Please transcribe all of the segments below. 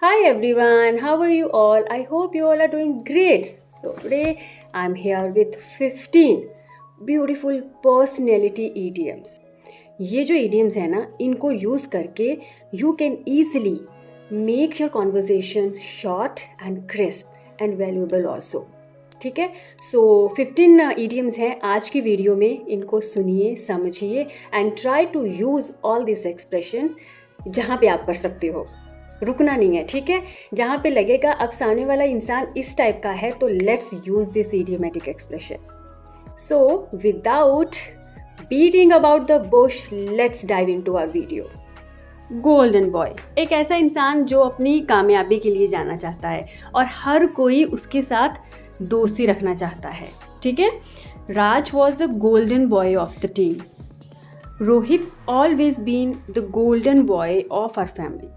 Hi everyone, how are you all? I hope you all are doing great. So today I'm here with 15 beautiful personality idioms. ये जो idioms है ना, इनको use करके you can easily make your conversations short and crisp and valuable also. ठीक है, सो 15 idioms हैं आज की वीडियो में. इनको सुनिए, समझिए and try to use all this expressions जहाँ पे आप कर सकते हो. रुकना नहीं है, ठीक है. जहाँ पे लगेगा अब सामने वाला इंसान इस टाइप का है तो let's use this idiomatic expression. So without beating about the bush, let's dive into our video. Golden boy एक ऐसा इंसान जो अपनी कामयाबी के लिए जाना चाहता है और हर कोई उसके साथ दोस्ती रखना चाहता है, ठीक है. Raj was the golden boy of the team. Rohit always been the golden boy of our family.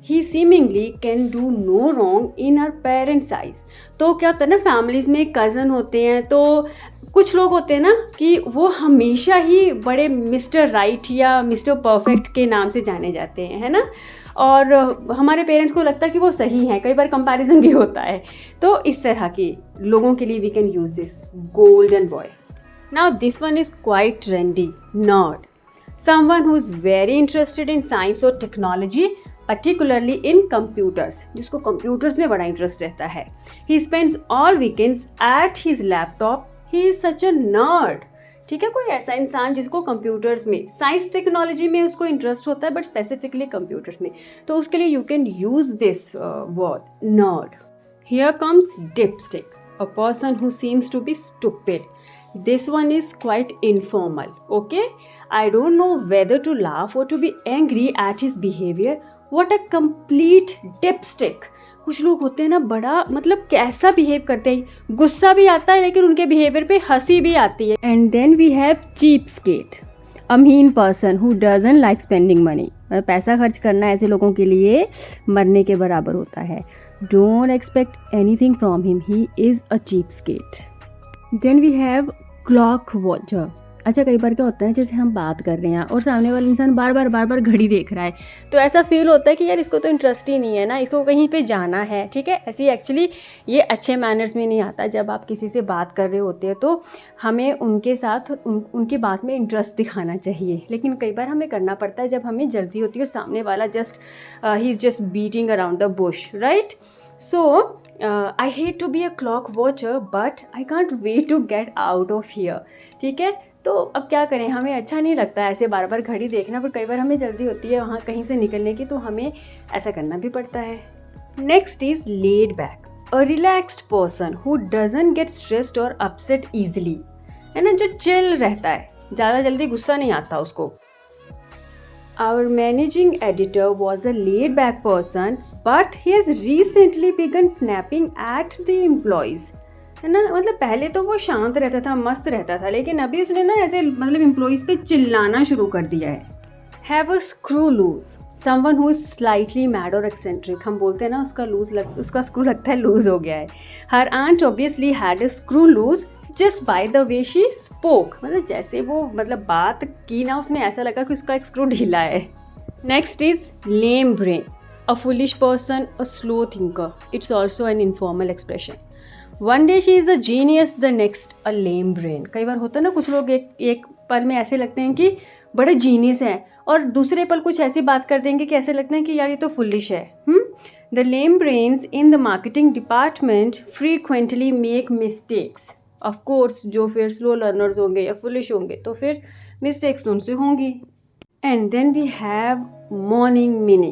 He seemingly can do no wrong in our parents eyes. तो क्या होता है ना, फैमिलीज़ में कज़न होते हैं तो कुछ लोग होते हैं ना कि वो हमेशा ही बड़े मिस्टर राइट या मिस्टर परफेक्ट के नाम से जाने जाते हैं, है ना. और हमारे पेरेंट्स को लगता है कि वो सही हैं, कई बार कंपैरिजन भी होता है. तो इस तरह के लोगों के लिए we can use this golden boy. Now this one is quite trendy. Nerd, someone who is very interested in science or technology, particularly in computers, जिसको कंप्यूटर्स में बड़ा इंटरेस्ट रहता है. He spends all weekends at his laptop. He is such a nerd. ठीक है, कोई ऐसा इंसान जिसको कंप्यूटर्स में, साइंस टेक्नोलॉजी में उसको इंटरेस्ट होता है बट स्पेसिफिकली कंप्यूटर्स में, तो उसके लिए you can use this word nerd. Here comes dipstick, a person who seems to be stupid. This one is quite informal, okay? I don't know whether to laugh or to be angry at his behavior. What a complete dipstick. कुछ लोग होते हैं ना, बड़ा मतलब कैसा behave करते हैं, गुस्सा भी आता है लेकिन उनके बिहेवियर पे हंसी भी आती है. And then we have cheapskate, a mean person who doesn't like spending money. पैसा खर्च करना ऐसे लोगों के लिए मरने के बराबर होता है. Don't expect anything from him. He is a cheapskate. Then we have clock watcher. अच्छा, कई बार क्या होता है, जैसे हम बात कर रहे हैं और सामने वाला इंसान बार बार घड़ी देख रहा है, तो ऐसा फील होता है कि यार इसको तो इंटरेस्ट ही नहीं है ना, इसको कहीं पे जाना है, ठीक है. ऐसी एक्चुअली ये अच्छे मैनर्स में नहीं आता. जब आप किसी से बात कर रहे होते हैं तो हमें उनके साथ उनकी बात में इंटरेस्ट दिखाना चाहिए, लेकिन कई बार हमें करना पड़ता है जब हमें जल्दी होती है और सामने वाला he is just beating around the Bush, right. So, I hate to be a clock watcher, but I can't wait to get out of here. ठीक है, तो अब क्या करें, हमें अच्छा नहीं लगता है ऐसे बार बार घड़ी देखना, पर कई बार हमें जल्दी होती है वहाँ कहीं से निकलने की, तो हमें ऐसा करना भी पड़ता है. Next is laid back, a relaxed person who doesn't get stressed और अपसेट ईजिली, है ना, जो चिल रहता है, ज़्यादा जल्दी गुस्सा नहीं आता उसको. Our managing editor was a laid-back person, but he has recently begun snapping at the employees. है ना, मतलब पहले तो वो शांत रहता था, मस्त रहता था, लेकिन अभी उसने ना ऐसे मतलब एम्प्लॉइज़ पे चिल्लाना शुरू कर दिया है. Have a screw loose, someone who is slightly mad or eccentric. हम बोलते हैं ना उसका स्क्रू लगता है लूज हो गया है. Her aunt obviously had a screw loose just by the way she spoke. मतलब जैसे वो मतलब बात की ना, उसने ऐसा लगा कि उसका एक स्क्रू ढीला है. Next is lame brain, a foolish person, a slow thinker. It's also an informal expression. One day she is a genius, the next a lame brain. कई बार होता है ना, कुछ लोग एक पल में ऐसे लगते हैं कि बड़े जीनियस हैं और दूसरे पल कुछ ऐसी बात कर देंगे कि ऐसे लगते हैं कि यार ये तो फुलिश है. The lame brains in the marketing department frequently make mistakes. Of course जो फिर स्लो लर्नर्स होंगे या फुलिश होंगे तो फिर मिस्टेक्स उनसे होंगी. And then we have moaning Minnie,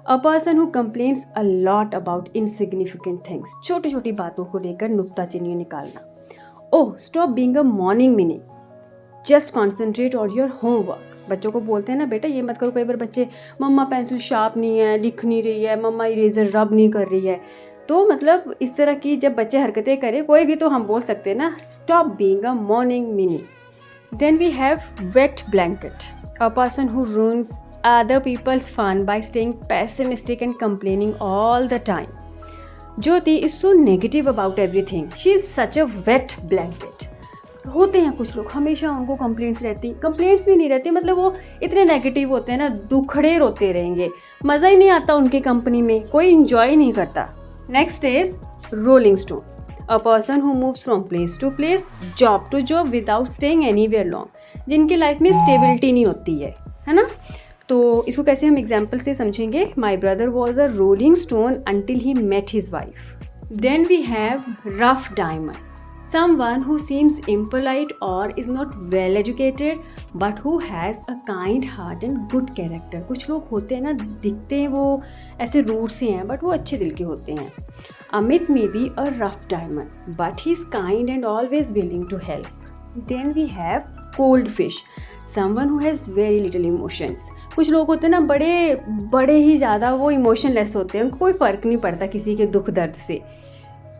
a person who complains a lot about insignificant things. छोटी छोटी बातों को लेकर नुक्ताचीनी निकालना. Oh stop being a moaning Minnie, just concentrate on your homework. बच्चों को बोलते हैं ना, बेटा ये मत करो. कई बार बच्चे, मम्मा पेंसिल शार्प नहीं है, लिख नहीं रही है, मम्मा इरेजर रब नहीं कर रही है. तो मतलब इस तरह की जब बच्चे हरकतें करें कोई भी, तो हम बोल सकते हैं ना, stop being a moaning Minnie. Then we have wet blanket, a person who ruins other people's fun by staying pessimistic and complaining all the time. Jyoti is so negative about everything. She is such a wet blanket. होते हैं कुछ लोग, हमेशा उनको complaints भी नहीं रहती, मतलब वो इतने नेगेटिव होते हैं ना, दुखड़े रोते रहेंगे, मज़ा ही नहीं आता उनकी कंपनी में, कोई इंजॉय नहीं करता। Next is rolling stone, a person who moves from place to place, job to job without staying anywhere long, जिनकी लाइफ में स्टेबिलिटी नहीं होती है ना। तो इसको कैसे हम एग्जाम्पल से समझेंगे। My brother was a rolling stone until he met his wife. Then we have rough diamond, someone who seems impolite or is not well educated but who has a kind heart and good character। कुछ लोग होते हैं ना, दिखते हैं वो ऐसे rude से हैं बट वो अच्छे दिल के होते हैं। Amit may be a rough diamond but he is kind and always willing to help। Then we have cold fish, someone who has very little emotions। कुछ लोग होते हैं ना, बड़े ही ज़्यादा वो इमोशनलेस होते हैं, उनको कोई फ़र्क नहीं पड़ता किसी के दुख दर्द से।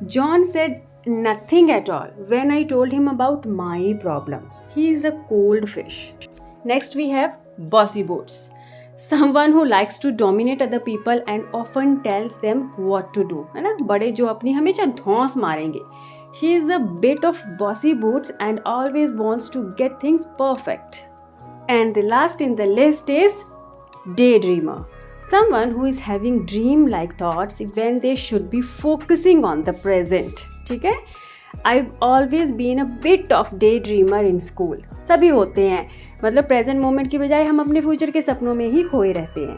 John said nothing at all when I told him about my problem। He is a cold fish। Next we have bossy boats, someone who likes to dominate other people and often tells them what to do, है ना, बड़े जो अपनी हमेशा धौंस मारेंगे। She is a bit of bossy boots and always wants to get things perfect। And the last in the list is daydreamer, someone who is having dream-like thoughts when they should be focusing on the present। ठीक है, I've always been a bit of daydreamer in school। सभी होते हैं, मतलब present moment की बजाय हम अपने फ्यूचर के सपनों में ही खोए रहते हैं।